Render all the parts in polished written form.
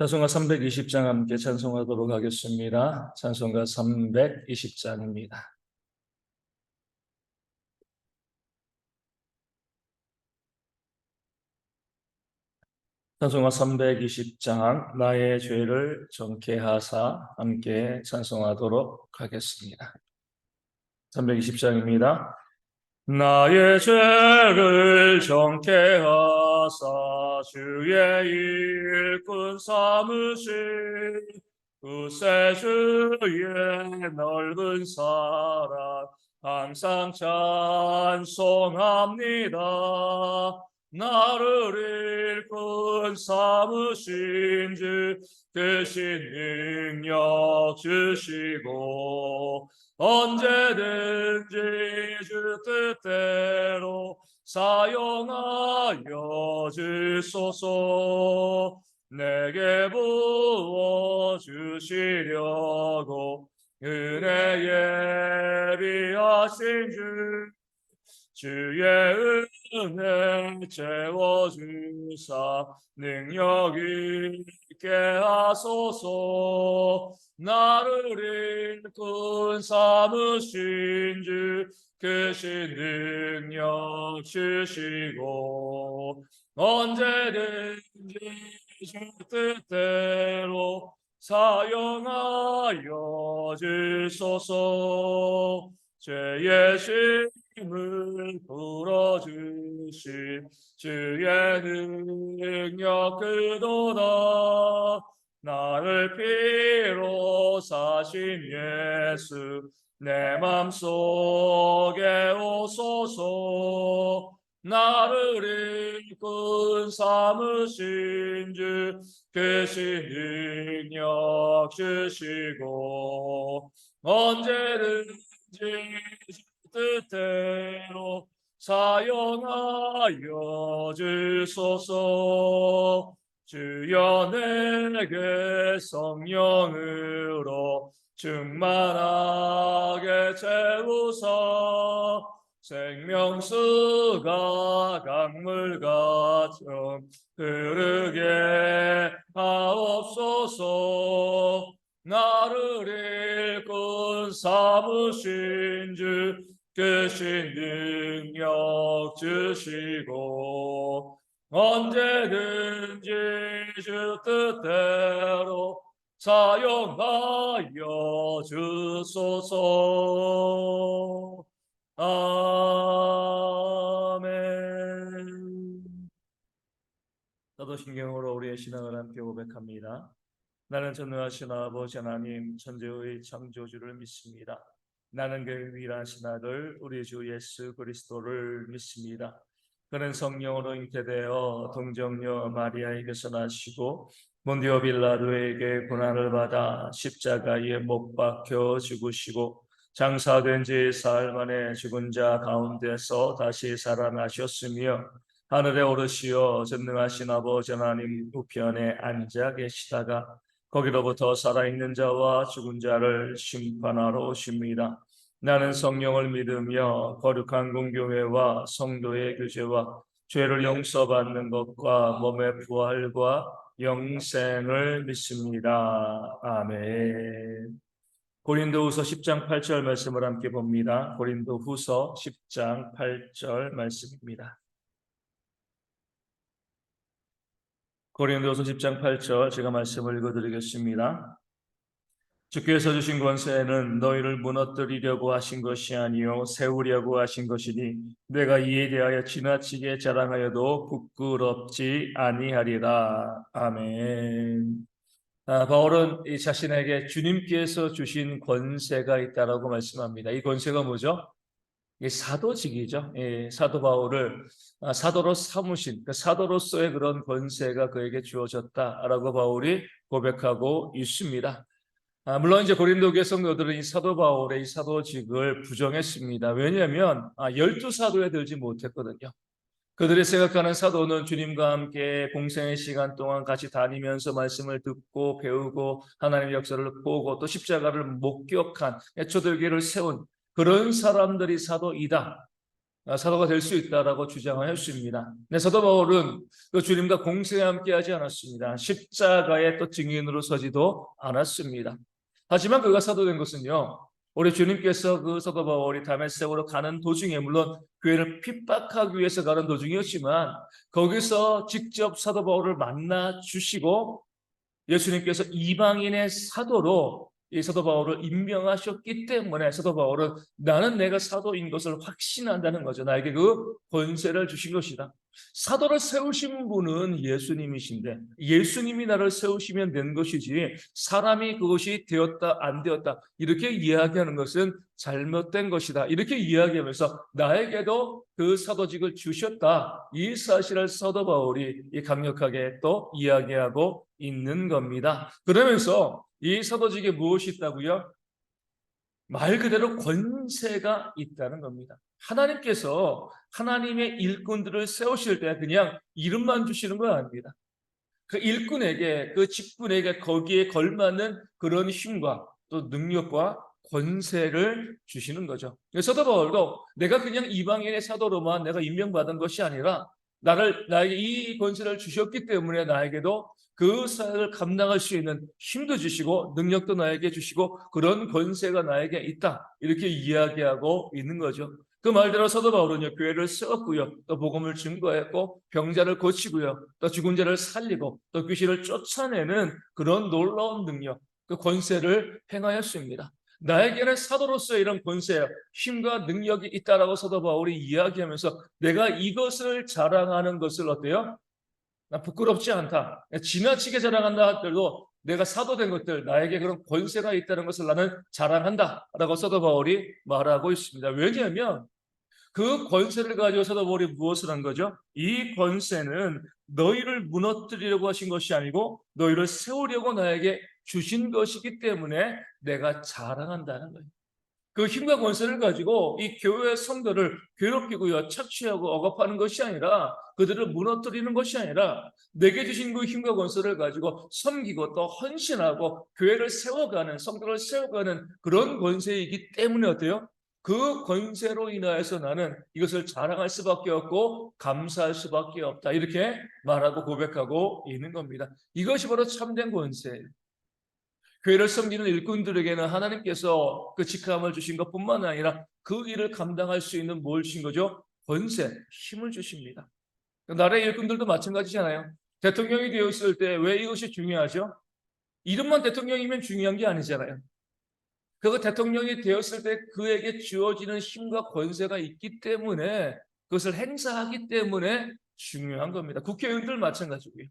찬송가 320장 함께 찬송하도록 하겠습니다. 찬송가 320장입니다. 찬송가 320장 나의 죄를 정케 하사 함께 찬송하도록 하겠습니다. 320장입니다. 나의 죄를 정케 하사 주의 일꾼 삼으신 구세주의 넓은 사랑 항상 찬송합니다. 나를 일꾼 삼으신 주 대신 능력 주시고 언제든지 주 뜻대로 사용하여 주소서. 내게 부어주시려고 은혜 예비하신 주의 은혜 채워주사 능력 있게 하소서. 나를 일꾼 삼으신 주 크신 능력 주시고 언제든지 주 뜻대로 사용하여 주소서. 죄의 심을 풀어주신 주의 능력 그도다. 나를 피로 사신 예수 내 맘속에 오소서. 나를 일꾼 삼으신 주 크신 능력 주시고 언제든지 뜻대로 사용하여 주소서. 주여 내게 성령으로 충만하게 채우사 생명수가 강물같이 흐르게 하옵소서. 나를 일꾼 삼으신 주 크신 능력 주시고 언제든지 주 뜻대로 사용하여 주소서. 아멘. 사도신경으로 우리의 신앙을 함께 고백합니다. 나는 전능하신 아버지 하나님 천지의 창조주를 믿습니다. 나는 그 유일하신 아들 우리 주 예수 그리스도를 믿습니다. 그는 성령으로 잉태되어 동정녀 마리아에게서 나시고 본디오 빌라도에게 고난을 받아 십자가에 못 박혀 죽으시고 장사된 지 사흘 만에 죽은 자 가운데서 다시 살아나셨으며 하늘에 오르시어 전능하신 아버지 하나님 우편에 앉아 계시다가 거기로부터 살아있는 자와 죽은 자를 심판하러 오십니다. 나는 성령을 믿으며 거룩한 공교회와 성도의 교제와 죄를 용서받는 것과 몸의 부활과 영생을 믿습니다. 아멘. 고린도후서 10장 8절 말씀을 함께 봅니다. 고린도후서 10장 8절 말씀입니다. 고린도후서 10장 8절 제가 말씀을 읽어드리겠습니다. 주께서 주신 권세는 너희를 무너뜨리려고 하신 것이 아니요 세우려고 하신 것이니 내가 이에 대하여 지나치게 자랑하여도 부끄럽지 아니하리라. 아멘. 바울은 이 자신에게 주님께서 주신 권세가 있다라고 말씀합니다. 이 권세가 뭐죠? 이 사도직이죠. 사도 바울을 사도로 삼으신 사도로서의 그런 권세가 그에게 주어졌다라고 바울이 고백하고 있습니다. 물론 이제 고린도 교회 성도들은 이 사도 바울의 이 사도직을 부정했습니다. 왜냐하면 12사도에 들지 못했거든요. 그들이 생각하는 사도는 주님과 함께 공생의 시간 동안 같이 다니면서 말씀을 듣고 배우고 하나님의 역사를 보고 또 십자가를 목격한 초대교회를 세운 그런 사람들이 사도이다. 사도가 될 수 있다라고 주장하였습니다. 네, 사도 바울은 그 주님과 공생에 함께하지 않았습니다. 십자가의 또 증인으로 서지도 않았습니다. 하지만 그가 사도된 것은요, 우리 주님께서 그 사도 바울이 다메섹으로 가는 도중에, 물론 교회를 핍박하기 위해서 가는 도중이었지만 거기서 직접 사도 바울을 만나 주시고 예수님께서 이방인의 사도로 이 사도 바울을 임명하셨기 때문에 사도 바울은 나는 내가 사도인 것을 확신한다는 거죠. 나에게 그 권세를 주신 것이다. 사도를 세우신 분은 예수님이신데 예수님이 나를 세우시면 된 것이지 사람이 그것이 되었다 안 되었다 이렇게 이야기하는 것은 잘못된 것이다. 이렇게 이야기하면서 나에게도 그 사도직을 주셨다. 이 사실을 사도 바울이 강력하게 또 이야기하고 있는 겁니다. 그러면서 이 사도직에 무엇이 있다고요? 말 그대로 권세가 있다는 겁니다. 하나님께서 하나님의 일꾼들을 세우실 때 그냥 이름만 주시는 건 아닙니다. 그 일꾼에게, 그 직분에게 거기에 걸맞는 그런 힘과 또 능력과 권세를 주시는 거죠. 사도 바울도 내가 그냥 이방인의 사도로만 내가 임명받은 것이 아니라 나에게 이 권세를 주셨기 때문에 나에게도 그 사역을 감당할 수 있는 힘도 주시고 능력도 나에게 주시고 그런 권세가 나에게 있다. 이렇게 이야기하고 있는 거죠. 그 말대로 사도 바울은요, 교회를 세웠고요, 또 복음을 증거했고, 병자를 고치고요, 또 죽은 자를 살리고, 또 귀신을 쫓아내는 그런 놀라운 능력, 그 권세를 행하였습니다. 나에게는 사도로서의 이런 권세, 힘과 능력이 있다라고 사도 바울이 이야기하면서 내가 이것을 자랑하는 것을 어때요? 나 부끄럽지 않다. 지나치게 자랑한다 하더라도 내가 사도된 것들, 나에게 그런 권세가 있다는 것을 나는 자랑한다 라고 사도 바울이 말하고 있습니다. 왜냐하면 그 권세를 가지고 사도 바울이 무엇을 한 거죠? 이 권세는 너희를 무너뜨리려고 하신 것이 아니고 너희를 세우려고 나에게 주신 것이기 때문에 내가 자랑한다는 거예요. 그 힘과 권세를 가지고 이 교회 성도를 괴롭히고요, 착취하고 억압하는 것이 아니라 그들을 무너뜨리는 것이 아니라 내게 주신 그 힘과 권세를 가지고 섬기고 또 헌신하고 교회를 세워가는, 성도를 세워가는 그런 권세이기 때문에 어때요? 그 권세로 인하여서 나는 이것을 자랑할 수밖에 없고 감사할 수밖에 없다. 이렇게 말하고 고백하고 있는 겁니다. 이것이 바로 참된 권세예요. 교회를 섬기는 일꾼들에게는 하나님께서 그 직함을 주신 것뿐만 아니라 그 일을 감당할 수 있는 뭘 주신 거죠? 권세, 힘을 주십니다. 나라의 일꾼들도 마찬가지잖아요. 대통령이 되었을 때 왜 이것이 중요하죠? 이름만 대통령이면 중요한 게 아니잖아요. 그 대통령이 되었을 때 그에게 주어지는 힘과 권세가 있기 때문에 그것을 행사하기 때문에 중요한 겁니다. 국회의원들 마찬가지고요.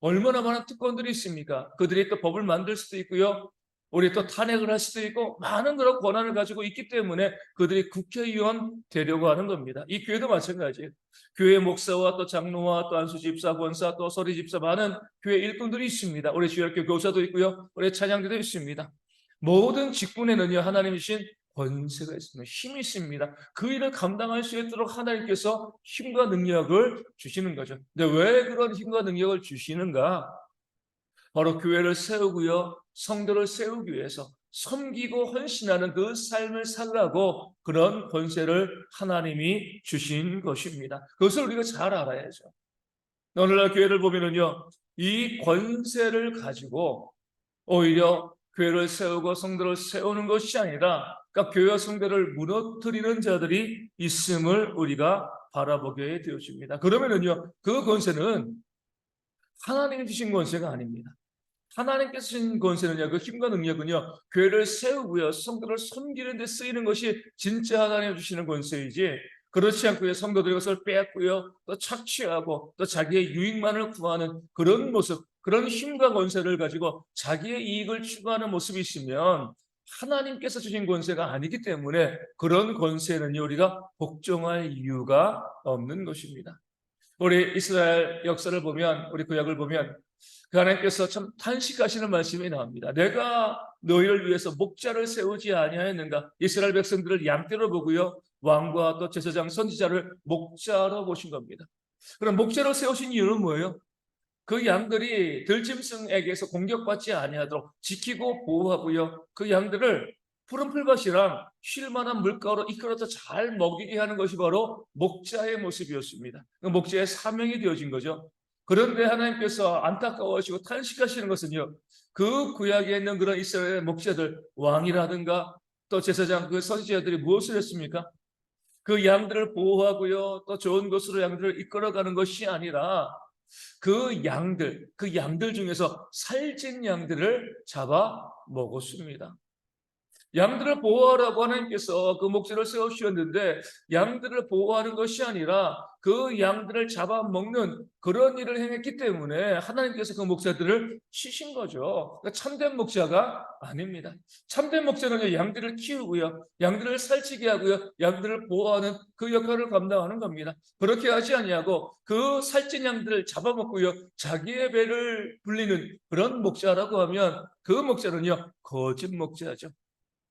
얼마나 많은 특권들이 있습니까? 그들이 또 법을 만들 수도 있고요. 우리 또 탄핵을 할 수도 있고 많은 그런 권한을 가지고 있기 때문에 그들이 국회의원 되려고 하는 겁니다. 이 교회도 마찬가지예요. 교회 목사와 또 장로와 또 안수집사, 권사, 또 서리집사 많은 교회 일꾼들이 있습니다. 우리 주일학교 교사도 있고요. 우리 찬양대도 있습니다. 모든 직분에는요 하나님 주신 권세가 있습니다. 힘이 있습니다. 그 일을 감당할 수 있도록 하나님께서 힘과 능력을 주시는 거죠. 근데 왜 그런 힘과 능력을 주시는가? 바로 교회를 세우고요, 성도를 세우기 위해서 섬기고 헌신하는 그 삶을 살라고 그런 권세를 하나님이 주신 것입니다. 그것을 우리가 잘 알아야죠. 오늘날 교회를 보면은요, 이 권세를 가지고 오히려 교회를 세우고 성도를 세우는 것이 아니라 그러니까 교회와 성도를 무너뜨리는 자들이 있음을 우리가 바라보게 되어집니다. 그러면은요, 그 권세는 하나님이 주신 권세가 아닙니다. 하나님께서 주신 권세는요, 그 힘과 능력은요, 교회를 세우고요, 성도를 섬기는 데 쓰이는 것이 진짜 하나님이 주시는 권세이지, 그렇지 않고요, 성도들이 것을 빼앗고요, 또 착취하고, 또 자기의 유익만을 구하는 그런 모습, 그런 힘과 권세를 가지고 자기의 이익을 추구하는 모습이 있으면 하나님께서 주신 권세가 아니기 때문에 그런 권세는요, 우리가 복종할 이유가 없는 것입니다. 우리 이스라엘 역사를 보면, 우리 구약을 보면 그 하나님께서 참 탄식하시는 말씀이 나옵니다. 내가 너희를 위해서 목자를 세우지 아니하였는가? 이스라엘 백성들을 양떼로 보고요, 왕과 또 제사장 선지자를 목자로 보신 겁니다. 그럼 목자로 세우신 이유는 뭐예요? 그 양들이 들짐승에게서 공격받지 아니하도록 지키고 보호하고요, 그 양들을 푸른 풀밭이랑 쉴만한 물가로 이끌어서 잘 먹이게 하는 것이 바로 목자의 모습이었습니다. 목자의 사명이 되어진 거죠. 그런데 하나님께서 안타까워하시고 탄식하시는 것은요, 그 구약에 있는 그런 이스라엘의 목자들, 왕이라든가 또 제사장 그 선지자들이 무엇을 했습니까? 그 양들을 보호하고요, 또 좋은 곳으로 양들을 이끌어가는 것이 아니라 그 양들 중에서 살찐 양들을 잡아 먹었습니다. 양들을 보호하라고 하나님께서 그 목자를 세우셨는데 양들을 보호하는 것이 아니라 그 양들을 잡아먹는 그런 일을 행했기 때문에 하나님께서 그 목자들을 치신 거죠. 그러니까 참된 목자가 아닙니다. 참된 목자는 양들을 키우고요, 양들을 살찌게 하고요, 양들을 보호하는 그 역할을 감당하는 겁니다. 그렇게 하지 아니하고 그 살찐 양들을 잡아먹고요, 자기의 배를 불리는 그런 목자라고 하면 그 목자는요, 거짓 목자죠.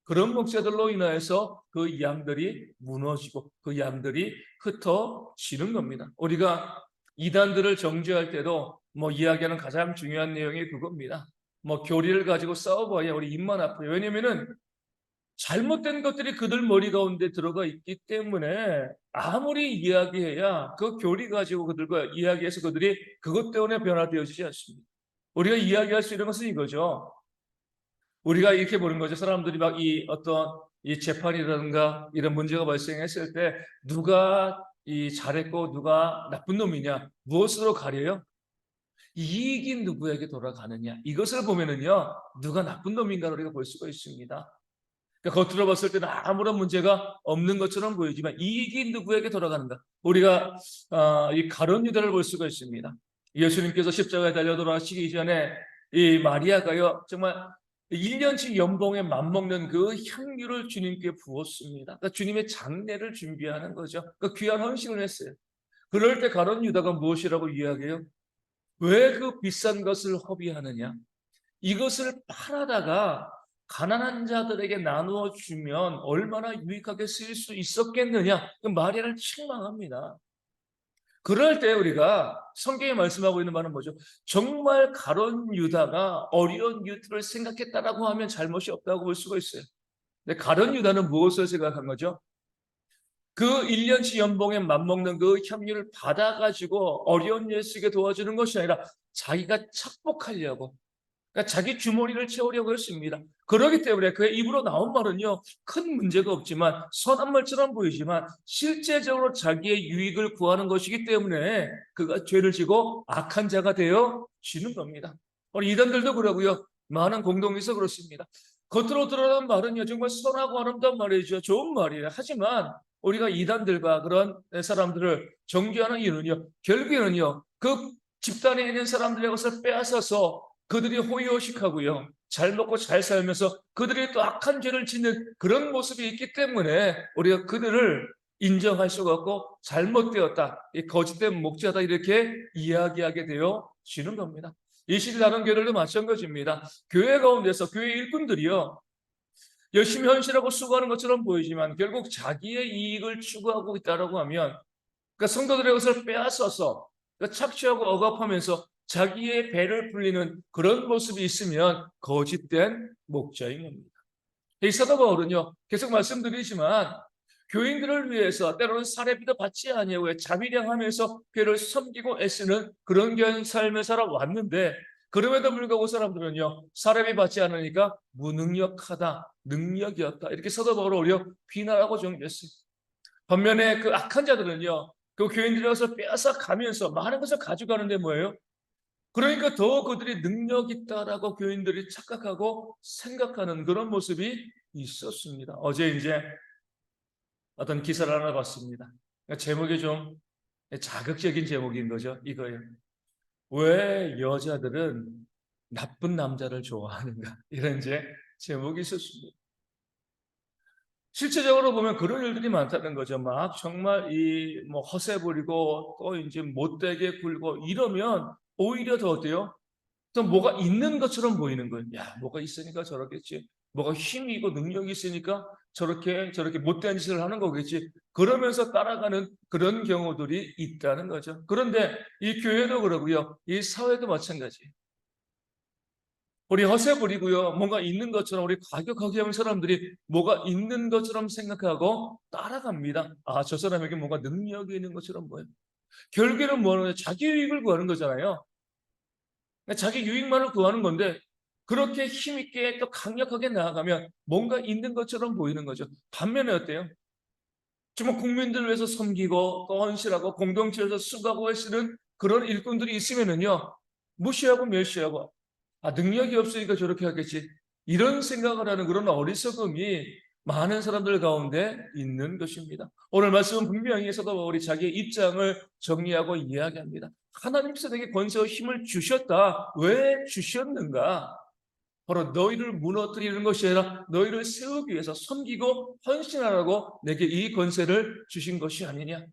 그런 목자들로 인하여서 그 양들이 무너지고 그 양들이 흩어지는 겁니다. 우리가 이단들을 정죄할 때도 이야기하는 가장 중요한 내용이 그겁니다. 교리를 가지고 싸워봐야 우리 입만 아파요. 왜냐면은 잘못된 것들이 그들 머리 가운데 들어가 있기 때문에 아무리 이야기해야 그 교리 가지고 그들과 이야기해서 그들이 그것 때문에 변화되어지지 않습니다. 우리가 이야기할 수 있는 것은 이거죠. 우리가 이렇게 보는 거죠. 사람들이 막 이 어떤 이 재판이라든가 이런 문제가 발생했을 때 누가 이 잘했고 누가 나쁜 놈이냐, 무엇으로 가려요? 이익이 누구에게 돌아가느냐, 이것을 보면은요, 누가 나쁜 놈인가를 우리가 볼 수가 있습니다. 그러니까 겉으로 봤을 때는 아무런 문제가 없는 것처럼 보이지만 이익이 누구에게 돌아가는가, 우리가 이 가룟 유다를 볼 수가 있습니다. 예수님께서 십자가에 달려 돌아가시기 전에 이 마리아가요, 정말 1년치 연봉에 맞먹는 그 향유를 주님께 부었습니다. 그러니까 주님의 장례를 준비하는 거죠. 그러니까 귀한 헌신을 했어요. 그럴 때 가룟 유다가 무엇이라고 이야기해요? 왜 그 비싼 것을 허비하느냐? 이것을 팔아다가 가난한 자들에게 나누어 주면 얼마나 유익하게 쓰일 수 있었겠느냐? 마리아를 책망합니다. 그럴 때 우리가 성경이 말씀하고 있는 말은 뭐죠? 정말 가룟 유다가 어려운 유다를 생각했다라고 하면 잘못이 없다고 볼 수가 있어요. 근데 가룟 유다는 무엇을 생각한 거죠? 그 1년치 연봉에 맞먹는 그 향유를 받아가지고 어려운 예수에게 도와주는 것이 아니라 자기가 착복하려고, 그러니까 자기 주머니를 채우려고 했습니다. 그렇기 때문에 그의 입으로 나온 말은요, 큰 문제가 없지만 선한 말처럼 보이지만 실제적으로 자기의 유익을 구하는 것이기 때문에 그가 죄를 지고 악한 자가 되어지는 겁니다. 우리 이단들도 그러고요, 많은 공동에서 그렇습니다. 겉으로 드러난 말은요, 정말 선하고 아름다운 말이죠. 좋은 말이에요. 하지만 우리가 이단들과 그런 사람들을 정죄하는 이유는요, 결국에는요, 그 집단에 있는 사람들의 것을 빼앗아서 그들이 호의호식하고요, 잘 먹고 잘 살면서 그들이 또 악한 죄를 짓는 그런 모습이 있기 때문에 우리가 그들을 인정할 수가 없고 잘못되었다, 이 거짓된 목자다, 이렇게 이야기하게 되어지는 겁니다. 이 시대 다른 교회들도 마찬가지입니다. 교회 가운데서 교회 일꾼들이요, 열심히 헌신하고 수고하는 것처럼 보이지만 결국 자기의 이익을 추구하고 있다고 하면, 그러니까 성도들의 것을 빼앗아서 착취하고 억압하면서 자기의 배를 불리는 그런 모습이 있으면 거짓된 목자인 겁니다. 이 사도 바울은요, 계속 말씀드리지만 교인들을 위해서 때로는 사례비도 받지 아니하고 자비량하면서 교회를 섬기고 애쓰는 그런 삶을 살아왔는데, 그럼에도 불구하고 사람들은요, 사례비 받지 않으니까 무능력하다, 능력이 없다, 이렇게 사도 바울을 오히려 비난하고 정죄했어요. 반면에 그 악한 자들은요, 그 교인들이 와서 빼앗아 가면서 많은 것을 가져가는데 뭐예요? 그러니까 더 그들이 능력 있다라고 교인들이 착각하고 생각하는 그런 모습이 있었습니다. 어제 이제 어떤 기사를 하나 봤습니다. 제목이 좀 자극적인 제목인 거죠. 이거예요. 왜 여자들은 나쁜 남자를 좋아하는가? 이런 이제 제목이 있었습니다. 실제적으로 보면 그런 일들이 많다는 거죠. 막 정말 허세 부리고 또 이제 못되게 굴고 이러면 오히려 더 어때요? 또 뭐가 있는 것처럼 보이는 거예요. 야, 뭐가 있으니까 저렇겠지. 뭐가 힘이 있고 능력이 있으니까 저렇게 못된 짓을 하는 거겠지. 그러면서 따라가는 그런 경우들이 있다는 거죠. 그런데 이 교회도 그러고요, 이 사회도 마찬가지예요. 우리 허세 부리고요. 뭔가 있는 것처럼 우리 과격하게 하는 사람들이 뭐가 있는 것처럼 생각하고 따라갑니다. 아, 저 사람에게 뭔가 능력이 있는 것처럼 보여요. 결국에는 뭐는 자기 유익을 구하는 거잖아요. 자기 유익만을 구하는 건데 그렇게 힘있게 또 강력하게 나아가면 뭔가 있는 것처럼 보이는 거죠. 반면에 어때요? 정말 국민들을 위해서 섬기고 또 헌신하고 공동체에서 수고하고 애쓰는 그런 일꾼들이 있으면은요, 무시하고 멸시하고 능력이 없으니까 저렇게 하겠지, 이런 생각을 하는 그런 어리석음이 많은 사람들 가운데 있는 것입니다. 오늘 말씀은 분명히 사도바울이 자기의 입장을 정리하고 이야기합니다. 하나님께서 내게 권세와 힘을 주셨다. 왜 주셨는가? 바로 너희를 무너뜨리는 것이 아니라 너희를 세우기 위해서 섬기고 헌신하라고 내게 이 권세를 주신 것이 아니냐,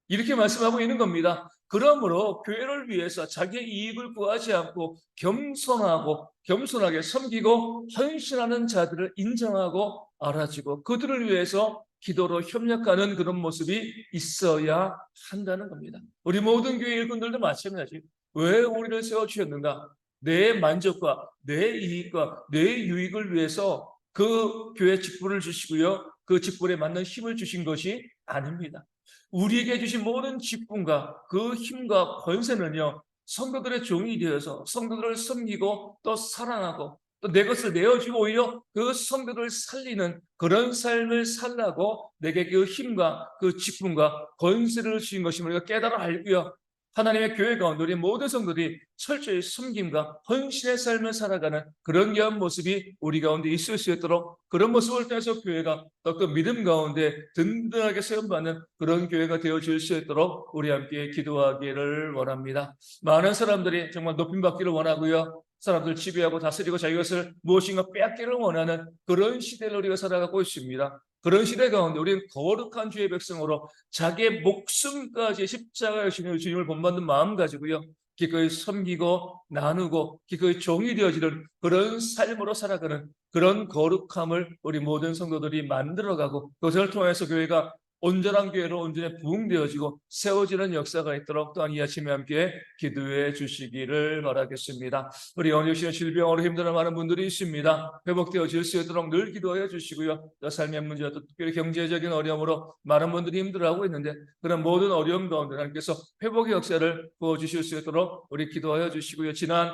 이렇게 말씀하고 있는 겁니다. 그러므로 교회를 위해서 자기의 이익을 구하지 않고 겸손하게 섬기고 헌신하는 자들을 인정하고 알아주고 그들을 위해서 기도로 협력하는 그런 모습이 있어야 한다는 겁니다. 우리 모든 교회 일꾼들도 마찬가지. 왜 우리를 세워주셨는가? 내 만족과 내 이익과 내 유익을 위해서 그 교회 직분을 주시고요, 그 직분에 맞는 힘을 주신 것이 아닙니다. 우리에게 주신 모든 직분과 그 힘과 권세는요, 성도들의 종이 되어서 성도들을 섬기고 또 사랑하고 또 내 것을 내어주고 오히려 그 성도들을 살리는 그런 삶을 살라고 내게 그 힘과 그 직분과 권세를 주신 것임을 우리가 깨달아 알고요, 하나님의 교회 가운데 우리 모든 성도들이 철저히 섬김과 헌신의 삶을 살아가는 그런 귀한 모습이 우리 가운데 있을 수 있도록, 그런 모습을 통해서 교회가 또 그 믿음 가운데 든든하게 세움받는 그런 교회가 되어질 수 있도록 우리 함께 기도하기를 원합니다. 많은 사람들이 정말 높임받기를 원하고요, 사람들 지배하고 다스리고 자기 것을 무엇인가 빼앗기를 원하는 그런 시대를 우리가 살아가고 있습니다. 그런 시대 가운데 우리는 거룩한 주의 백성으로 자기의 목숨까지 십자가의 주님을 본받는 마음 가지고요, 기꺼이 섬기고 나누고 기꺼이 종이 되어지는 그런 삶으로 살아가는 그런 거룩함을 우리 모든 성도들이 만들어가고 그것을 통해서 교회가 온전한 교회로 온전히 부흥되어지고 세워지는 역사가 있도록 또한 이 아침에 함께 기도해 주시기를 바라겠습니다. 우리 영육신의 질병으로 힘드는 많은 분들이 있습니다. 회복되어질 수 있도록 늘 기도해 주시고요, 또 삶의 문제와 또 특별히 경제적인 어려움으로 많은 분들이 힘들어하고 있는데 그런 모든 어려움 가운데 하나님께서 회복의 역사를 부어주실 수 있도록 우리 기도하여 주시고요. 지난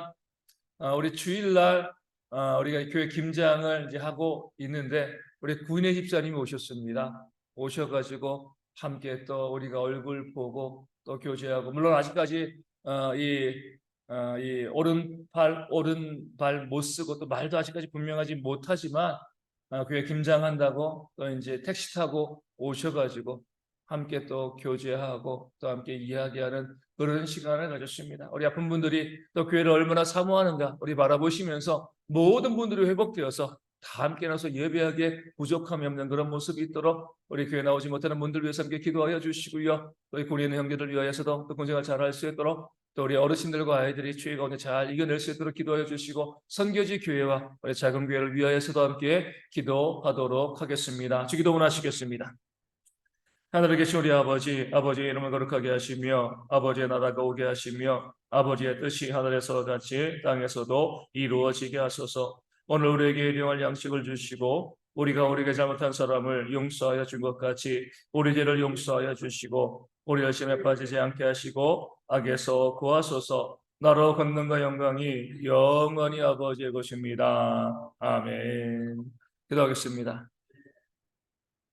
우리 주일날 우리가 교회 김장을 이제 하고 있는데 우리 구인의 집사님이 오셨습니다. 오셔가지고 함께 또 우리가 얼굴 보고 또 교제하고, 물론 아직까지 이 오른발 못 쓰고 또 말도 아직까지 분명하지 못하지만 교회 김장한다고 또 이제 택시 타고 오셔가지고 함께 또 교제하고 또 함께 이야기하는 그런 시간을 가졌습니다. 우리 아픈 분들이 또 교회를 얼마나 사모하는가 우리 바라보시면서 모든 분들이 회복되어서 다 함께 나서 예배하게 부족함이 없는 그런 모습이 있도록 우리 교회 나오지 못하는 분들 위해서 함께 기도하여 주시고요, 또 이 고리 있는 형제들 위하여서도 또 군생활 잘할 수 있도록 또 우리 어르신들과 아이들이 주의 가운데 잘 이겨낼 수 있도록 기도하여 주시고, 선교지 교회와 우리 작은 교회를 위하여서도 함께 기도하도록 하겠습니다. 주기도 원하시겠습니다. 하늘에 계신 우리 아버지, 아버지의 이름을 거룩하게 하시며 아버지의 나라가 오게 하시며 아버지의 뜻이 하늘에서 같이 땅에서도 이루어지게 하소서. 오늘 우리에게 일용할 양식을 주시고 우리가 우리에게 잘못한 사람을 용서하여 준 것 같이 우리 죄를 용서하여 주시고 우리 열심에 빠지지 않게 하시고 악에서 구하소서. 나로 권능과 영광이 영원히 아버지의 것입니다. 아멘. 기도하겠습니다.